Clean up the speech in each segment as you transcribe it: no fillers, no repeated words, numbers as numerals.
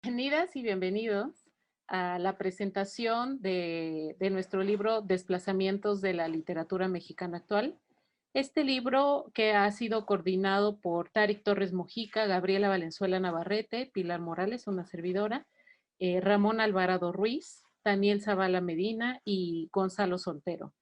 Bienvenidas y bienvenidos a la presentación de nuestro libro Desplazamientos de la literatura mexicana actual. Este libro que ha sido coordinado por Tarik Torres Mojica, Gabriela Valenzuela Navarrete, Pilar Morales, una servidora, Ramón Alvarado Ruiz, Daniel Zavala Medina y Gonzalo Soltero.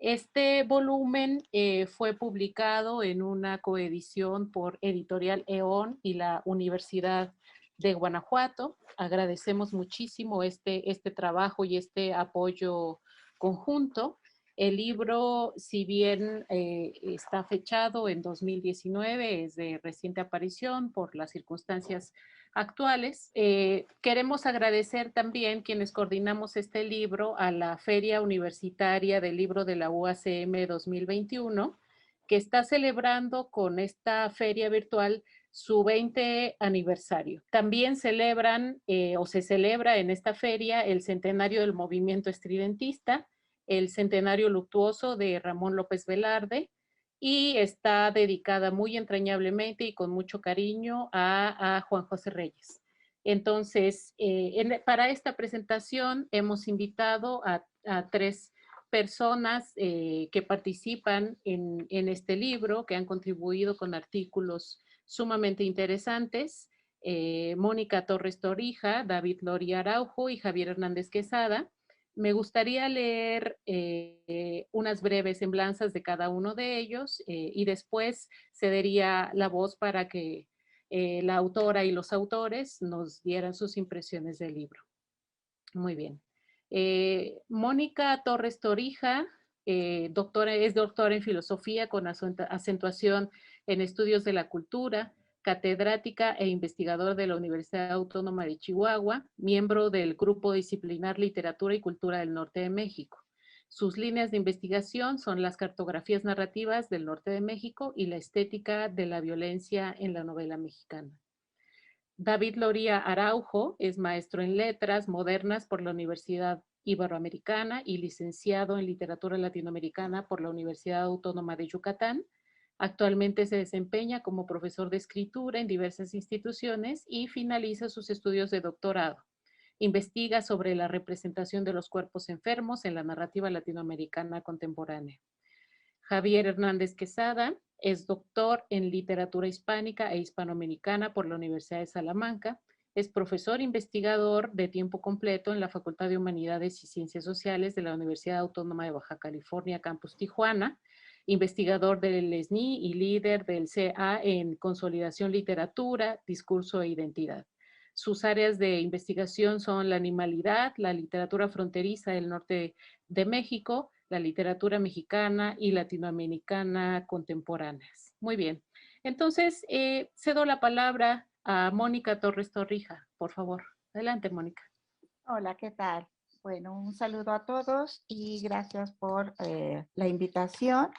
Este volumen fue publicado en una coedición por Editorial EON y la Universidad de Guanajuato. Agradecemos muchísimo este trabajo y este apoyo conjunto. El libro, si bien está fechado en 2019, es de reciente aparición por las circunstancias actuales. Queremos agradecer también quienes coordinamos este libro a la Feria Universitaria del Libro de la UACM 2021, que está celebrando con esta feria virtual su 20 aniversario. También celebran o se celebra en esta feria el centenario del movimiento estridentista, el centenario luctuoso de Ramón López Velarde, y está dedicada muy entrañablemente y con mucho cariño a Juan José Reyes. Entonces, para esta presentación hemos invitado a tres personas que participan en este libro, que han contribuido con artículos sumamente interesantes. Mónica Torres Torija, David Lori Araujo y Javier Hernández Quesada. Me gustaría leer unas breves semblanzas de cada uno de ellos y después cedería la voz para que la autora y los autores nos dieran sus impresiones del libro. Muy bien. Mónica Torres Torija es doctora en filosofía con acentuación en estudios de la cultura, catedrática e investigadora de la Universidad Autónoma de Chihuahua, miembro del Grupo Disciplinar Literatura y Cultura del Norte de México. Sus líneas de investigación son las cartografías narrativas del norte de México y la estética de la violencia en la novela mexicana. David Loría Araujo es maestro en letras modernas por la Universidad Iberoamericana y licenciado en literatura latinoamericana por la Universidad Autónoma de Yucatán. Actualmente se desempeña como profesor de escritura en diversas instituciones y finaliza sus estudios de doctorado. Investiga sobre la representación de los cuerpos enfermos en la narrativa latinoamericana contemporánea. Javier Hernández Quesada es doctor en literatura hispánica e hispanoamericana por la Universidad de Salamanca. Es profesor investigador de tiempo completo en la Facultad de Humanidades y Ciencias Sociales de la Universidad Autónoma de Baja California, Campus Tijuana, investigador del SNI y líder del CA en Consolidación Literatura, Discurso e Identidad. Sus áreas de investigación son la animalidad, la literatura fronteriza del norte de México, la literatura mexicana y latinoamericana contemporáneas. Muy bien. Entonces, cedo la palabra a Mónica Torres Torrija, por favor. Adelante, Mónica. Hola, ¿qué tal? Bueno, un saludo a todos y gracias por la invitación.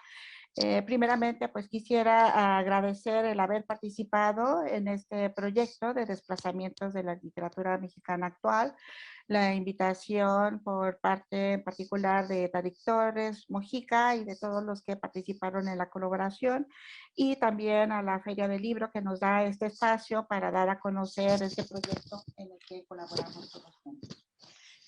Primeramente, pues quisiera agradecer el haber participado en este proyecto de desplazamientos de la literatura mexicana actual, la invitación por parte en particular de Tarik Torres Mojica y de todos los que participaron en la colaboración, y también a la Feria del Libro que nos da este espacio para dar a conocer este proyecto en el que colaboramos todos juntos.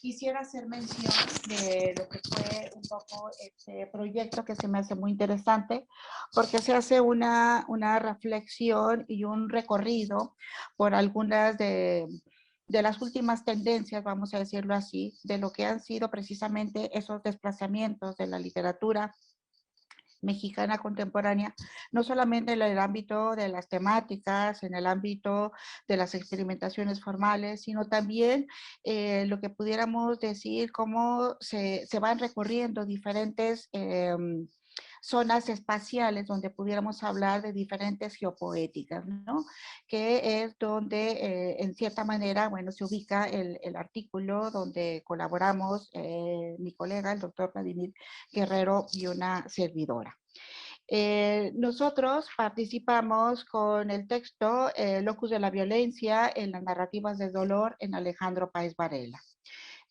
Quisiera hacer mención de lo que fue un poco este proyecto que se me hace muy interesante porque se hace una reflexión y un recorrido por algunas de las últimas tendencias, vamos a decirlo así, de lo que han sido precisamente esos desplazamientos de la literatura mexicana contemporánea, no solamente en el ámbito de las temáticas, en el ámbito de las experimentaciones formales, sino también lo que pudiéramos decir, cómo se van recorriendo diferentes zonas espaciales donde pudiéramos hablar de diferentes geopoéticas, ¿no? Que es donde, en cierta manera, bueno, se ubica el artículo donde colaboramos mi colega, el doctor Vladimir Guerrero, y una servidora. Nosotros participamos con el texto Locus de la Violencia en las narrativas de dolor en Alejandro Páez Varela.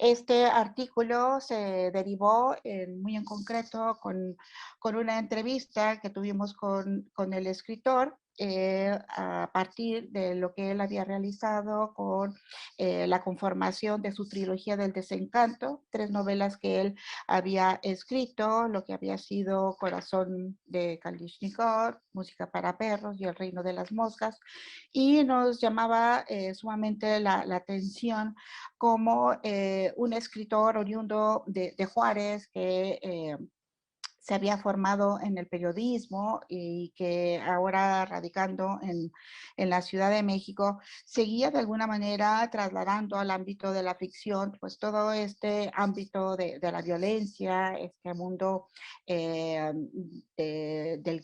Este artículo se derivó muy en concreto con una entrevista que tuvimos con el escritor a partir de lo que él había realizado con la conformación de su trilogía del desencanto, 3 novelas que él había escrito, lo que había sido Corazón de Kalishnikov, Música para perros y El reino de las moscas, y nos llamaba sumamente la atención como un escritor oriundo de Juárez que se había formado en el periodismo y que ahora radicando en la Ciudad de México, seguía de alguna manera trasladando al ámbito de la ficción, pues todo este ámbito de la violencia, este mundo del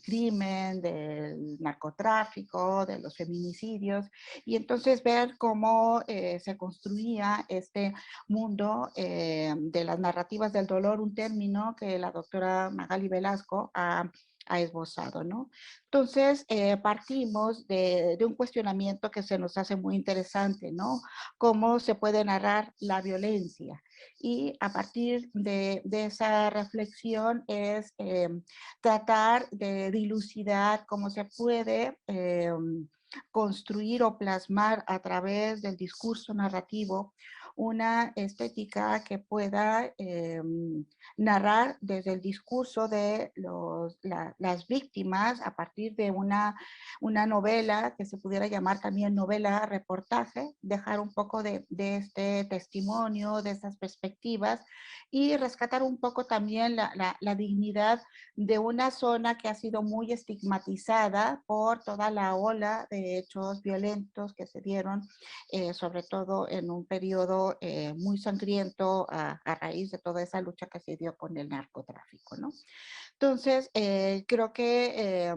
crimen, del narcotráfico, de los feminicidios, y entonces ver cómo se construía este mundo de las narrativas del dolor, un término que la doctora Magali Velasco ha esbozado, ¿no? Entonces, partimos de un cuestionamiento que se nos hace muy interesante, ¿no? Cómo se puede narrar la violencia. Y a partir de esa reflexión es tratar de dilucidar cómo se puede construir o plasmar a través del discurso narrativo una estética que pueda narrar desde el discurso de las víctimas a partir de una novela que se pudiera llamar también novela reportaje, dejar un poco de este testimonio, de esas perspectivas y rescatar un poco también la dignidad de una zona que ha sido muy estigmatizada por toda la ola de hechos violentos que se dieron, sobre todo en un periodo muy sangriento a raíz de toda esa lucha que se dio con el narcotráfico, ¿no? Entonces, creo que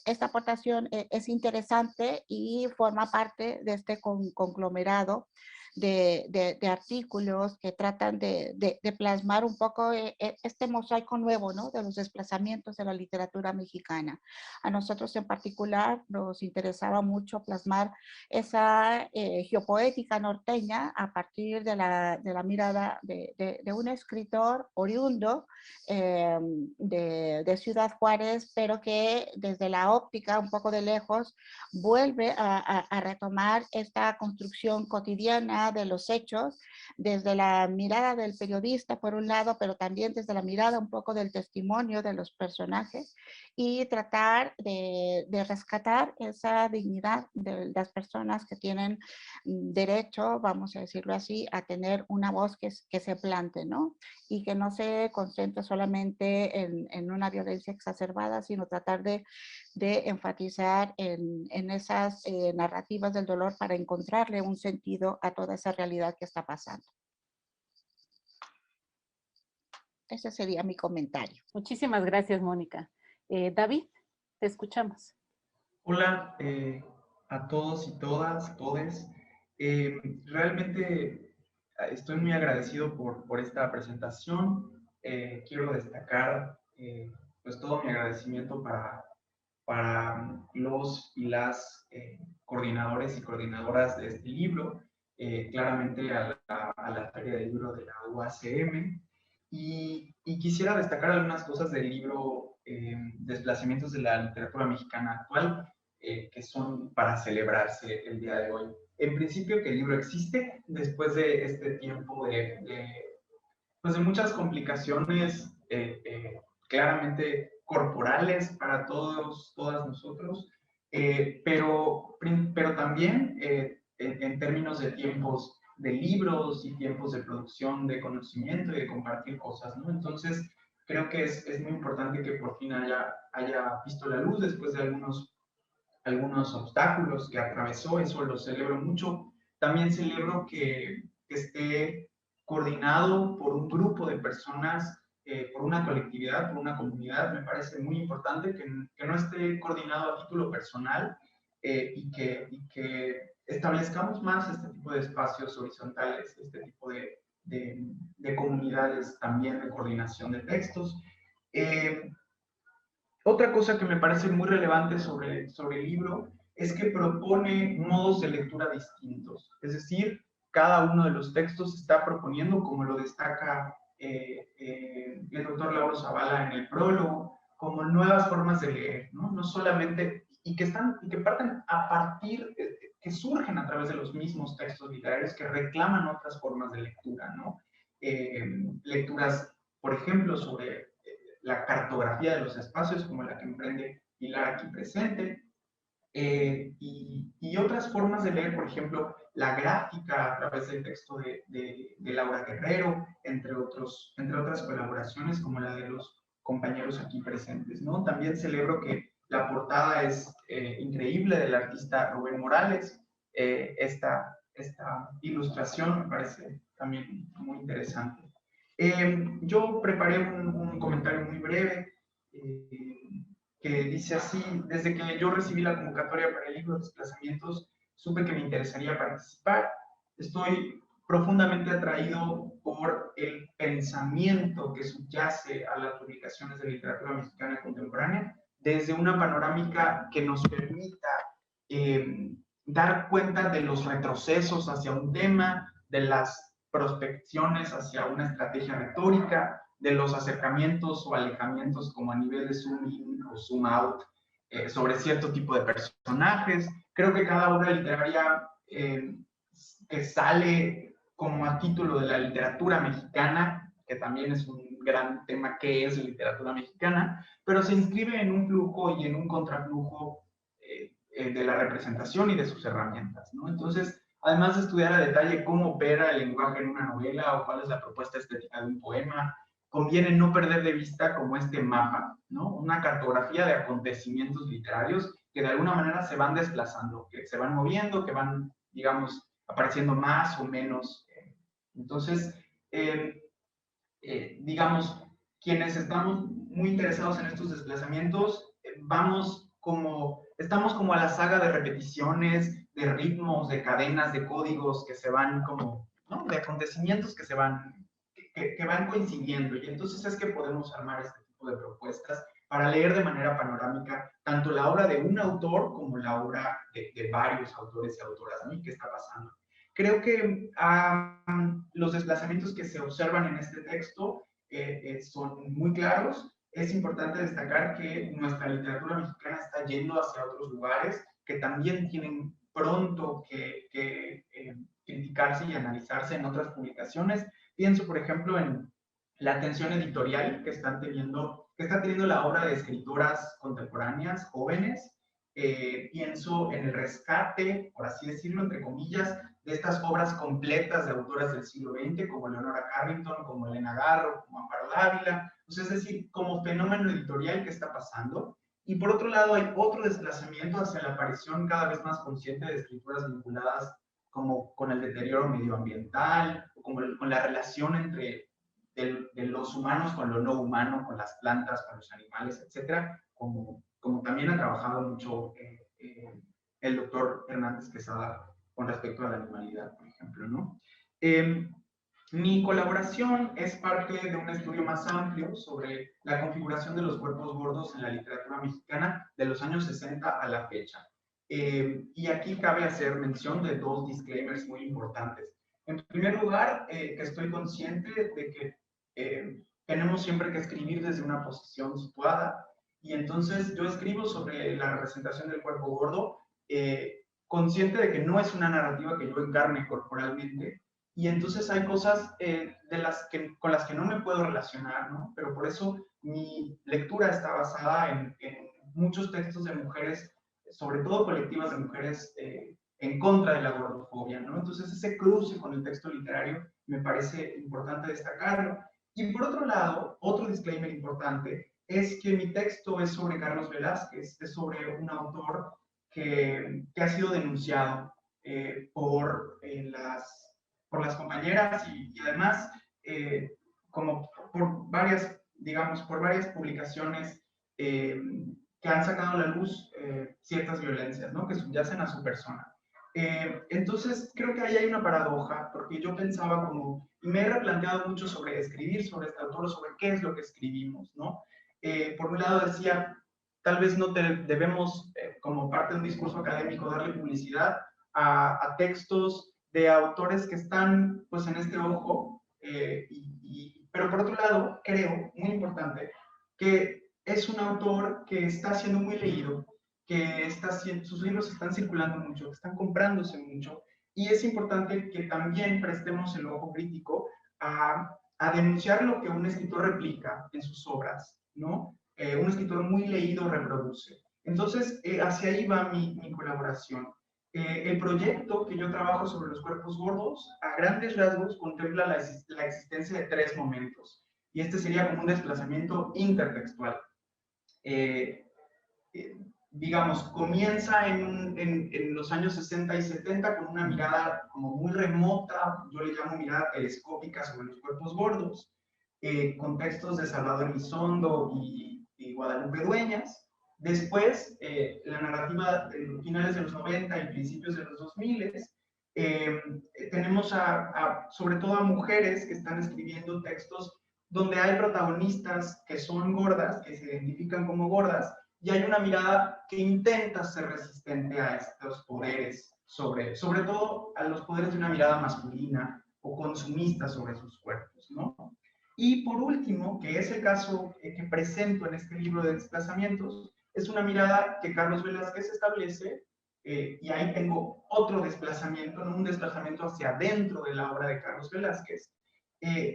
esta aportación es interesante y forma parte de este conglomerado de artículos que tratan de plasmar un poco este mosaico nuevo, ¿no? De los desplazamientos de la literatura mexicana. A nosotros en particular nos interesaba mucho plasmar esa geopoética norteña a partir de la mirada de un escritor oriundo de Ciudad Juárez, pero que desde la óptica un poco de lejos vuelve a retomar esta construcción cotidiana de los hechos, desde la mirada del periodista por un lado, pero también desde la mirada un poco del testimonio de los personajes y tratar de rescatar esa dignidad de las personas que tienen derecho, vamos a decirlo así, a tener una voz que se plante, ¿no? Y que no se concentre solamente en una violencia exacerbada, sino tratar de enfatizar en esas narrativas del dolor para encontrarle un sentido a toda esa realidad que está pasando. Ese sería mi comentario. Muchísimas gracias, Mónica. David, te escuchamos. Hola a todos y todas, todes. Realmente estoy muy agradecido por esta presentación. Quiero destacar pues todo mi agradecimiento para los y las coordinadores y coordinadoras de este libro, claramente a la Feria del Libro de la UACM. Y quisiera destacar algunas cosas del libro Desplazamientos de la literatura mexicana actual, que son para celebrarse el día de hoy. En principio que el libro existe después de este tiempo pues de muchas complicaciones claramente corporales para todos, todas nosotros, pero también en términos de tiempos de libros y tiempos de producción de conocimiento y de compartir cosas, ¿no? Entonces, creo que es muy importante que por fin haya visto la luz después de algunos obstáculos que atravesó, eso lo celebro mucho. También celebro que esté coordinado por un grupo de personas, por una colectividad, por una comunidad. Me parece muy importante que no esté coordinado a título personal y que establezcamos más este tipo de espacios horizontales, este tipo de comunidades también de coordinación de textos. Otra cosa que me parece muy relevante sobre el libro es que propone modos de lectura distintos. Es decir, cada uno de los textos está proponiendo, como lo destaca el doctor Lauro Zavala en el prólogo, como nuevas formas de leer, ¿no? No solamente, y que parten a partir, que surgen a través de los mismos textos literarios que reclaman otras formas de lectura, ¿no? Lecturas, por ejemplo, sobre la cartografía de los espacios, como la que emprende Pilar aquí presente, y otras formas de leer, por ejemplo, la gráfica a través del texto de Laura Guerrero, entre otras colaboraciones como la de los compañeros aquí presentes, ¿no? También celebro que la portada es increíble del artista Rubén Morales. Esta ilustración me parece también muy interesante. Yo preparé un comentario muy breve que dice así: desde que yo recibí la convocatoria para el libro Desplazamientos, supe que me interesaría participar. Estoy profundamente atraído por el pensamiento que subyace a las publicaciones de literatura mexicana contemporánea, desde una panorámica que nos permita dar cuenta de los retrocesos hacia un tema, de las prospecciones hacia una estrategia retórica, de los acercamientos o alejamientos como a nivel de zoom in o zoom out sobre cierto tipo de personajes. Creo que cada obra literaria que sale como a título de la literatura mexicana, que también es un gran tema, ¿qué es literatura mexicana?, pero se inscribe en un flujo y en un contraflujo de la representación y de sus herramientas, ¿no? Entonces, además de estudiar a detalle cómo opera el lenguaje en una novela o cuál es la propuesta estética de un poema, conviene no perder de vista como este mapa, ¿no? Una cartografía de acontecimientos literarios que de alguna manera se van desplazando, que se van moviendo, que van, digamos, apareciendo más o menos. Entonces, digamos, quienes estamos muy interesados en estos desplazamientos, estamos como a la saga de repeticiones, de ritmos, de cadenas, de códigos que se van como, ¿no? De acontecimientos que se van que van coincidiendo, y entonces es que podemos armar este tipo de propuestas para leer de manera panorámica tanto la obra de un autor como la obra de varios autores y autoras, ¿no? ¿Y qué está pasando? Creo que los desplazamientos que se observan en este texto son muy claros. Es importante destacar que nuestra literatura mexicana está yendo hacia otros lugares que también tienen pronto que criticarse y analizarse en otras publicaciones. Pienso, por ejemplo, en la atención editorial que está teniendo la obra de escritoras contemporáneas, jóvenes. Pienso en el rescate, por así decirlo, entre comillas, de estas obras completas de autoras del siglo XX, como Leonora Carrington, como Elena Garro, como Amparo Dávila. Pues es decir, como fenómeno editorial que está pasando. Y por otro lado, hay otro desplazamiento hacia la aparición cada vez más consciente de escrituras vinculadas como con el deterioro medioambiental, o con la relación entre de los humanos con lo no humano, con las plantas, con los animales, etcétera, como también ha trabajado mucho el doctor Hernández Quesada con respecto a la animalidad, por ejemplo, ¿no? Mi colaboración es parte de un estudio más amplio sobre la configuración de los cuerpos gordos en la literatura mexicana de los años 60 a la fecha. Y aquí cabe hacer mención de dos disclaimers muy importantes. En primer lugar, que estoy consciente de que tenemos siempre que escribir desde una posición situada, y entonces yo escribo sobre la representación del cuerpo gordo, consciente de que no es una narrativa que yo encarne corporalmente, y entonces hay cosas con las que no me puedo relacionar, ¿no? Pero por eso mi lectura está basada en muchos textos de mujeres, sobre todo colectivas de mujeres en contra de la gordofobia, ¿no? Entonces ese cruce con el texto literario me parece importante destacarlo. Y por otro lado, otro disclaimer importante es que mi texto es sobre Carlos Velázquez, es sobre un autor que ha sido denunciado por las compañeras y además como por varias, digamos, por varias publicaciones que han sacado a la luz ciertas violencias, ¿no? Que subyacen a su persona. Entonces, creo que ahí hay una paradoja, porque yo pensaba como, y me he replanteado mucho sobre escribir sobre este autor, sobre qué es lo que escribimos, ¿no? Por un lado decía, tal vez no debemos, como parte de un discurso académico, darle publicidad a textos de autores que están, pues, en este ojo, pero por otro lado, creo, muy importante, que es un autor que está siendo muy leído, que sus libros están circulando mucho, que están comprándose mucho, y es importante que también prestemos el ojo crítico a denunciar lo que un escritor replica en sus obras, ¿no? Un escritor muy leído reproduce. Entonces, hacia ahí va mi colaboración. El proyecto que yo trabajo sobre los cuerpos gordos, a grandes rasgos, contempla la existencia de 3 momentos, y este sería como un desplazamiento intertextual. Digamos, comienza en los años 60 y 70 con una mirada como muy remota, yo le llamo mirada telescópica sobre los cuerpos gordos, con textos de Salvador Elizondo y Guadalupe Dueñas. Después, la narrativa de finales de los 90 y principios de los 2000, tenemos sobre todo a mujeres que están escribiendo textos donde hay protagonistas que son gordas, que se identifican como gordas, y hay una mirada que intenta ser resistente a estos poderes, sobre todo a los poderes de una mirada masculina o consumista sobre sus cuerpos, ¿no? Y por último, que es el caso que presento en este libro de desplazamientos, es una mirada que Carlos Velázquez establece, y ahí tengo otro desplazamiento, ¿no? Un desplazamiento hacia adentro de la obra de Carlos Velázquez,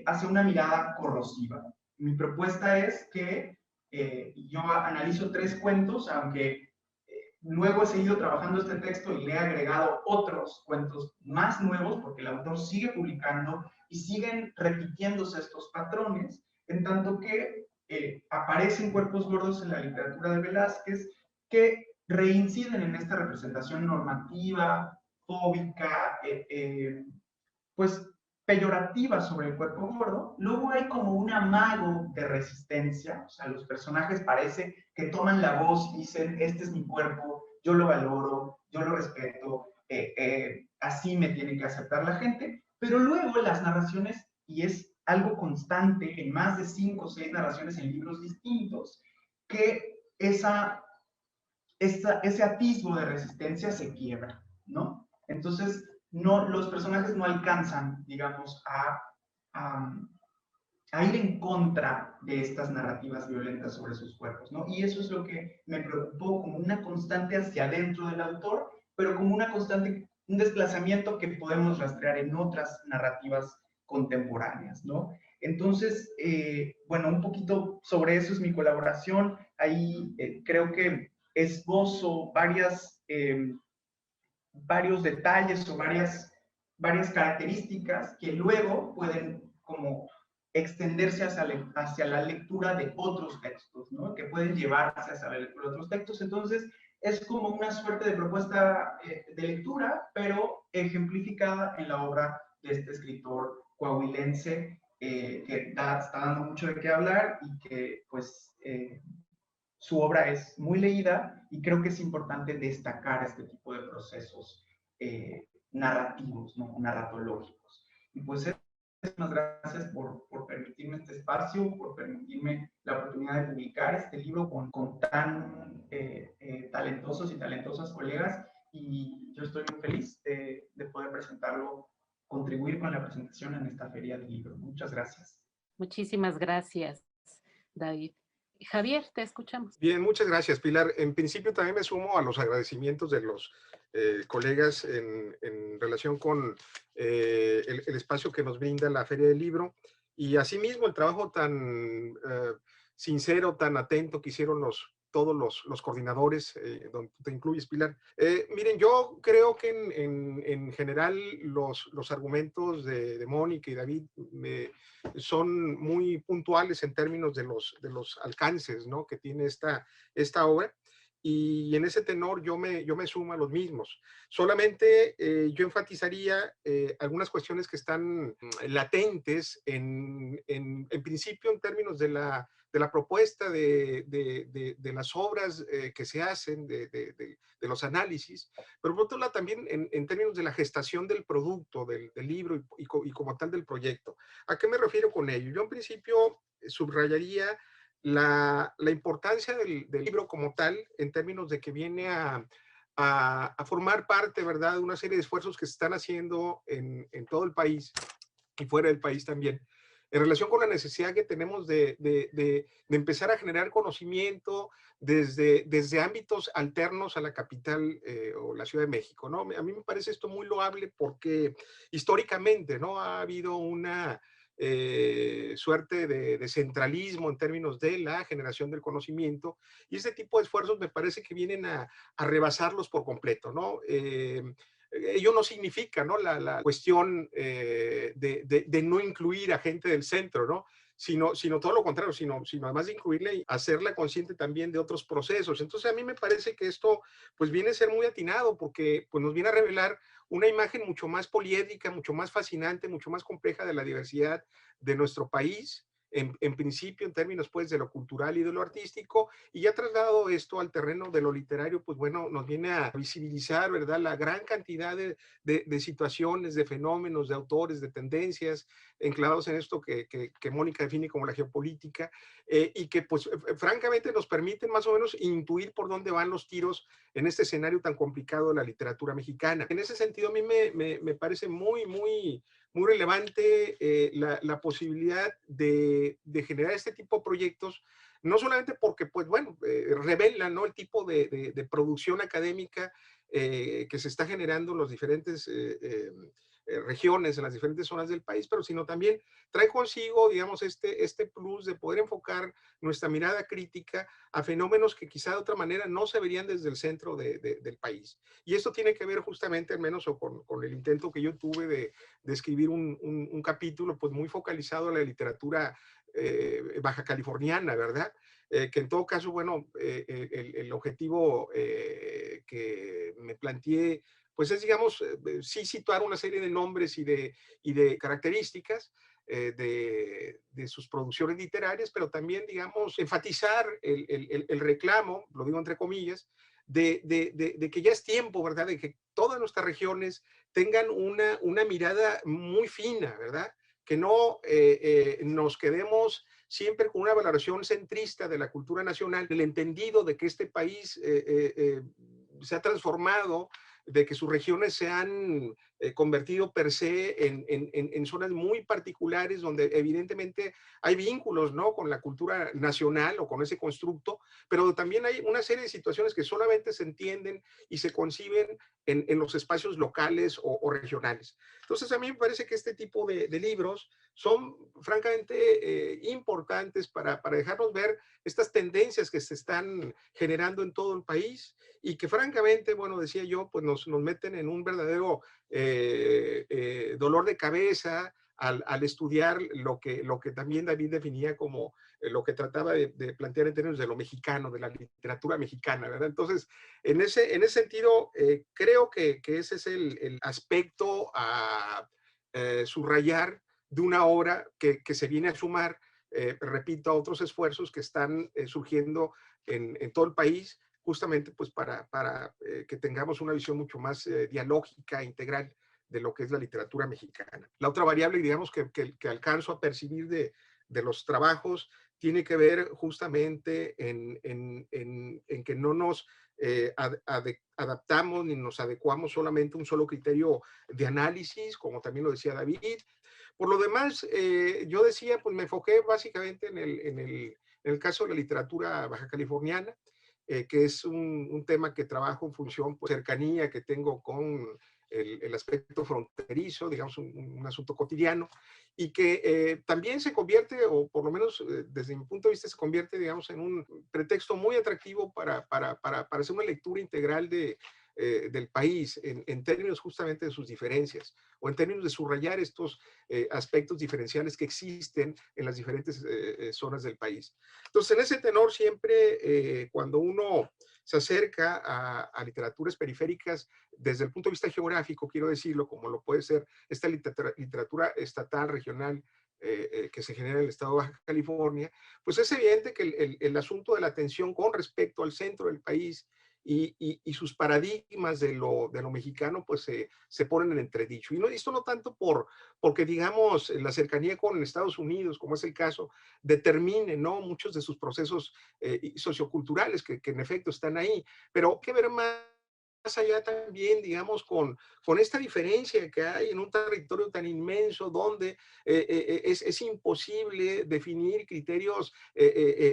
hacia una mirada corrosiva. Mi propuesta es que yo analizo 3 cuentos, aunque luego he seguido trabajando este texto y le he agregado otros cuentos más nuevos, porque el autor sigue publicando y siguen repitiéndose estos patrones, en tanto que aparecen cuerpos gordos en la literatura de Velázquez que reinciden en esta representación normativa, fóbica, pues peyorativa sobre el cuerpo gordo. Luego hay como un amago de resistencia, o sea, los personajes parece que toman la voz y dicen, este es mi cuerpo, yo lo valoro, yo lo respeto, así me tiene que aceptar la gente, pero luego las narraciones, y es algo constante en más de 5 o 6 narraciones en libros distintos, que ese atisbo de resistencia se quiebra, ¿no? Entonces, no, los personajes no alcanzan, digamos, a ir en contra de estas narrativas violentas sobre sus cuerpos, ¿no? Y eso es lo que me preocupó, como una constante hacia adentro del autor, pero como una constante, un desplazamiento que podemos rastrear en otras narrativas contemporáneas, ¿no? Entonces, bueno, un poquito sobre eso es mi colaboración. Ahí creo que esbozo varios detalles o varias características que luego pueden como extenderse hacia la lectura de otros textos, ¿no? Que pueden llevarse hacia la lectura de otros textos. Entonces, es como una suerte de propuesta de lectura, pero ejemplificada en la obra de este escritor coahuilense, que está dando mucho de qué hablar y que, pues, su obra es muy leída, y creo que es importante destacar este tipo de procesos narrativos, ¿no? Narratológicos. Y pues muchas gracias por permitirme este espacio, por permitirme la oportunidad de publicar este libro con tan talentosos y talentosas colegas, y yo estoy muy feliz de poder presentarlo, contribuir con la presentación en esta feria del libro. Muchas gracias. Muchísimas gracias, David. Javier, te escuchamos. Bien, muchas gracias, Pilar. En principio también me sumo a los agradecimientos de los colegas en relación con el espacio que nos brinda la Feria del Libro, y asimismo el trabajo tan sincero, tan atento que hicieron todos los coordinadores, donde te incluyes, Pilar. Miren, yo creo que en general los argumentos de Mónica y David son muy puntuales en términos de los alcances, ¿no?, que tiene esta obra, y en ese tenor yo me sumo a los mismos. Solamente yo enfatizaría algunas cuestiones que están latentes en principio en términos de la propuesta de las obras que se hacen, de los análisis, pero por otro lado también en términos de la gestación del producto, del libro y como tal del proyecto. ¿A qué me refiero con ello? Yo en principio subrayaría la importancia del libro como tal, en términos de que viene a formar parte, ¿verdad?, de una serie de esfuerzos que se están haciendo en todo el país y fuera del país también, en relación con la necesidad que tenemos de empezar a generar conocimiento desde ámbitos alternos a la capital o la Ciudad de México, ¿no? A mí me parece esto muy loable porque históricamente, ¿no? Ha habido una suerte de centralismo en términos de la generación del conocimiento, y este tipo de esfuerzos me parece que vienen a rebasarlos por completo, ¿no? Ello no significa, ¿no? La cuestión de no incluir a gente del centro, ¿no? Sino todo lo contrario, sino además de incluirla y hacerla consciente también de otros procesos. Entonces a mí me parece que esto pues viene a ser muy atinado porque pues nos viene a revelar una imagen mucho más poliédrica, mucho más fascinante, mucho más compleja de la diversidad de nuestro país, en principio en términos pues de lo cultural y de lo artístico, y ya trasladado esto al terreno de lo literario, pues bueno, nos viene a visibilizar, ¿verdad?, la gran cantidad de situaciones, de fenómenos, de autores, de tendencias, enclavados en esto que Mónica define como la geopolítica, y que pues francamente nos permiten más o menos intuir por dónde van los tiros en este escenario tan complicado de la literatura mexicana. En ese sentido, a mí me parece muy relevante la posibilidad de generar este tipo de proyectos, no solamente porque, pues bueno, revelan, ¿no?, el tipo de producción académica que se está generando en los diferentes regiones, en las diferentes zonas del país, pero sino también trae consigo, digamos, este plus de poder enfocar nuestra mirada crítica a fenómenos que quizá de otra manera no se verían desde el centro del país. Y esto tiene que ver justamente, al menos, o con el intento que yo tuve de escribir un capítulo pues muy focalizado a la literatura baja californiana, ¿verdad? Que en todo caso, bueno, el objetivo que me planteé pues es, digamos, sí situar una serie de nombres y de características de sus producciones literarias, pero también, digamos, enfatizar el reclamo, lo digo entre comillas, de que ya es tiempo, ¿verdad?, de que todas nuestras regiones tengan una mirada muy fina, ¿verdad?, que no nos quedemos siempre con una valoración centrista de la cultura nacional, del entendido de que este país se ha transformado, de que sus regiones se han convertido per se en zonas muy particulares donde evidentemente hay vínculos, ¿no?, con la cultura nacional o con ese constructo, pero también hay una serie de situaciones que solamente se entienden y se conciben en los espacios locales o regionales. Entonces a mí me parece que este tipo de libros son francamente importantes para dejarnos ver estas tendencias que se están generando en todo el país y que francamente, bueno, decía yo, pues nos meten en un verdadero dolor de cabeza al estudiar lo que también David definía como lo que trataba de plantear en términos de lo mexicano, de la literatura mexicana, ¿verdad? Entonces, en ese sentido, creo que ese es el aspecto a subrayar de una obra que se viene a sumar, repito, a otros esfuerzos que están surgiendo en todo el país, justamente pues para que tengamos una visión mucho más dialógica, integral de lo que es la literatura mexicana. La otra variable, digamos, que alcanzo a percibir de los trabajos tiene que ver justamente en que no nos adaptamos ni nos adecuamos solamente a un solo criterio de análisis, como también lo decía David. Por lo demás, yo decía, pues me enfoqué básicamente en el caso de la literatura baja californiana, que es un tema que trabajo en función, pues, cercanía que tengo con el aspecto fronterizo, digamos, un asunto cotidiano, y que también se convierte, o por lo menos desde mi punto de vista, se convierte, digamos, en un pretexto muy atractivo para hacer una lectura integral del país en términos justamente de sus diferencias o en términos de subrayar estos aspectos diferenciales que existen en las diferentes zonas del país. Entonces, en ese tenor siempre cuando uno se acerca a literaturas periféricas desde el punto de vista geográfico, quiero decirlo, como lo puede ser esta literatura estatal, regional, que se genera en el estado de Baja California, pues es evidente que el asunto de la atención con respecto al centro del país y sus paradigmas de lo mexicano, pues se ponen en entredicho. Y no, esto no tanto porque, digamos, la cercanía con Estados Unidos, como es el caso, determine, ¿no?, muchos de sus procesos socioculturales que en efecto están ahí, pero hay que ver más allá también, digamos, con esta diferencia que hay en un territorio tan inmenso donde es imposible definir criterios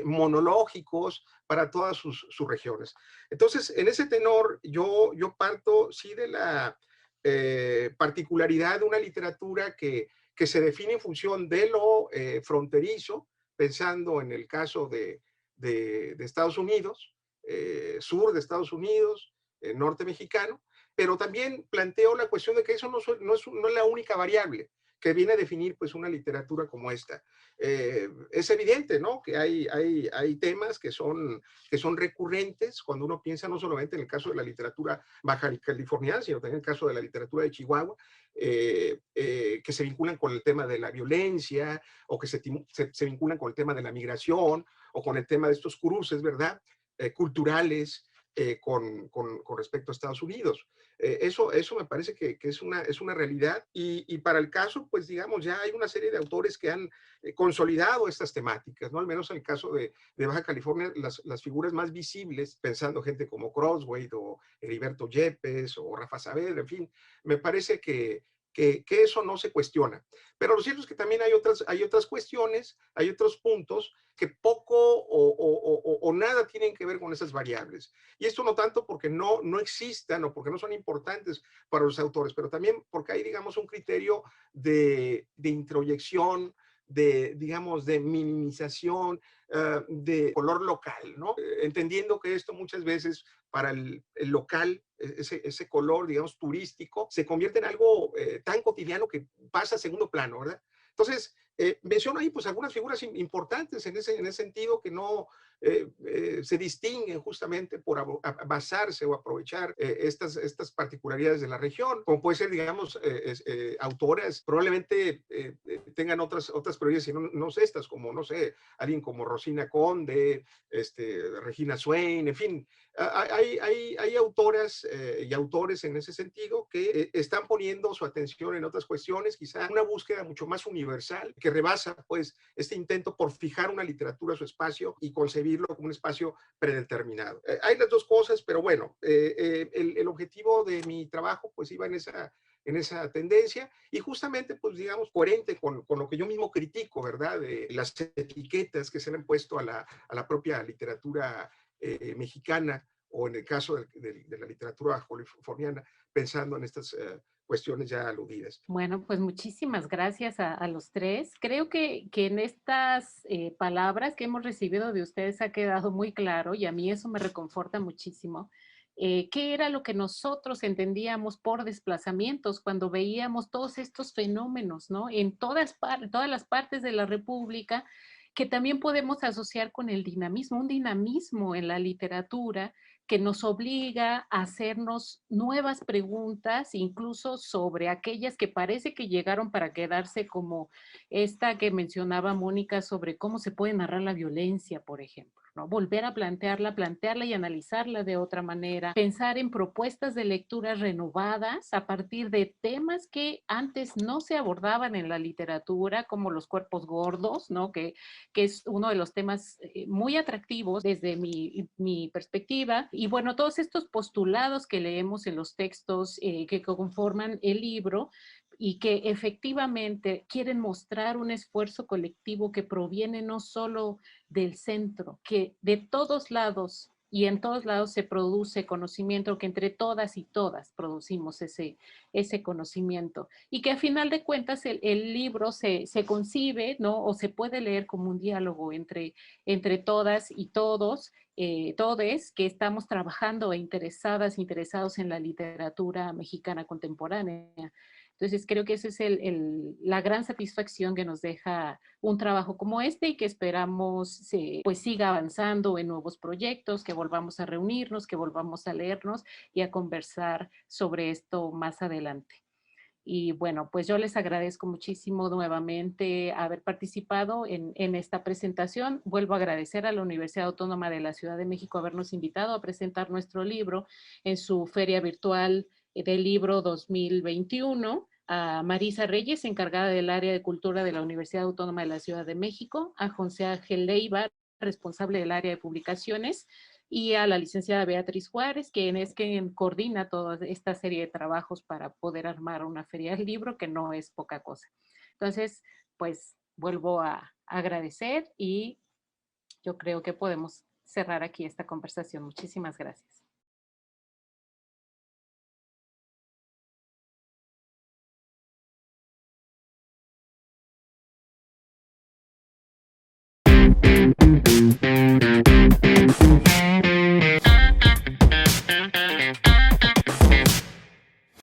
monológicos para todas sus regiones. Entonces, en ese tenor, yo parto, sí, de la particularidad de una literatura que se define en función de lo fronterizo, pensando en el caso de Estados Unidos, sur de Estados Unidos, norte mexicano, pero también planteo la cuestión de que eso no es la única variable que viene a definir pues una literatura como esta. Es evidente, ¿no?, que hay temas que son recurrentes cuando uno piensa no solamente en el caso de la literatura baja californiana, sino también en el caso de la literatura de Chihuahua, que se vinculan con el tema de la violencia o que se vinculan con el tema de la migración o con el tema de estos cruces, ¿verdad?, culturales con respecto a Estados Unidos. Eso me parece que es una realidad y para el caso, pues digamos, ya hay una serie de autores que han consolidado estas temáticas, ¿no? Al menos en el caso de Baja California, las figuras más visibles, pensando gente como Croswell o Heriberto Yepes o Rafa Saavedra, en fin, me parece que eso no se cuestiona. Pero lo cierto es que también hay otras cuestiones, hay otros puntos que poco o nada tienen que ver con esas variables. Y esto no tanto porque no existan o porque no son importantes para los autores, pero también porque hay, digamos, un criterio de introyección, digamos, de minimización, de color local, ¿no? Entendiendo que esto muchas veces para el local, ese color, digamos, turístico, se convierte en algo tan cotidiano que pasa a segundo plano, ¿verdad? Entonces, menciono ahí pues algunas figuras importantes en ese sentido que no se distinguen justamente por basarse o aprovechar estas particularidades de la región, como puede ser, digamos, autoras probablemente tengan otras prioridades y no sé, estas como, no sé, alguien como Rosina Conde, Regina Swain, en fin, hay autoras y autores en ese sentido que están poniendo su atención en otras cuestiones, quizá una búsqueda mucho más universal, que rebasa pues este intento por fijar una literatura a su espacio y concebirlo como un espacio predeterminado. Hay las dos cosas, pero bueno, el objetivo de mi trabajo pues iba en esa tendencia y justamente, pues digamos, coherente con lo que yo mismo critico, ¿verdad? De las etiquetas que se le han puesto a la propia literatura mexicana o en el caso de la literatura californiana, pensando en estas cuestiones ya aludidas. Bueno, pues muchísimas gracias a los tres. Creo que en estas palabras que hemos recibido de ustedes ha quedado muy claro y a mí eso me reconforta muchísimo. ¿Qué era lo que nosotros entendíamos por desplazamientos cuando veíamos todos estos fenómenos, ¿no? En todas las partes de la República, que también podemos asociar con el dinamismo, un dinamismo en la literatura que nos obliga a hacernos nuevas preguntas, incluso sobre aquellas que parece que llegaron para quedarse, como esta que mencionaba Mónica sobre cómo se puede narrar la violencia, por ejemplo, ¿no? Volver a plantearla y analizarla de otra manera, pensar en propuestas de lecturas renovadas a partir de temas que antes no se abordaban en la literatura, como los cuerpos gordos, ¿no? Que es uno de los temas muy atractivos desde mi perspectiva. Y bueno, todos estos postulados que leemos en los textos que conforman el libro y que efectivamente quieren mostrar un esfuerzo colectivo que proviene no solo del centro, que de todos lados y en todos lados se produce conocimiento, que entre todas y todas producimos ese conocimiento y que a final de cuentas el libro se concibe, ¿no? O se puede leer como un diálogo entre todas y todos, todes que estamos trabajando e interesados en la literatura mexicana contemporánea. Entonces creo que esa es la gran satisfacción que nos deja un trabajo como este y que esperamos pues siga avanzando en nuevos proyectos, que volvamos a reunirnos, que volvamos a leernos y a conversar sobre esto más adelante. Y bueno, pues yo les agradezco muchísimo nuevamente haber participado en esta presentación. Vuelvo a agradecer a la Universidad Autónoma de la Ciudad de México habernos invitado a presentar nuestro libro en su feria virtual del libro 2021, a Marisa Reyes, encargada del área de cultura de la Universidad Autónoma de la Ciudad de México, a José Ángel Leiva, responsable del área de publicaciones y a la licenciada Beatriz Juárez, quien es quien coordina toda esta serie de trabajos para poder armar una feria del libro, que no es poca cosa. Entonces, pues vuelvo a agradecer y yo creo que podemos cerrar aquí esta conversación. Muchísimas gracias.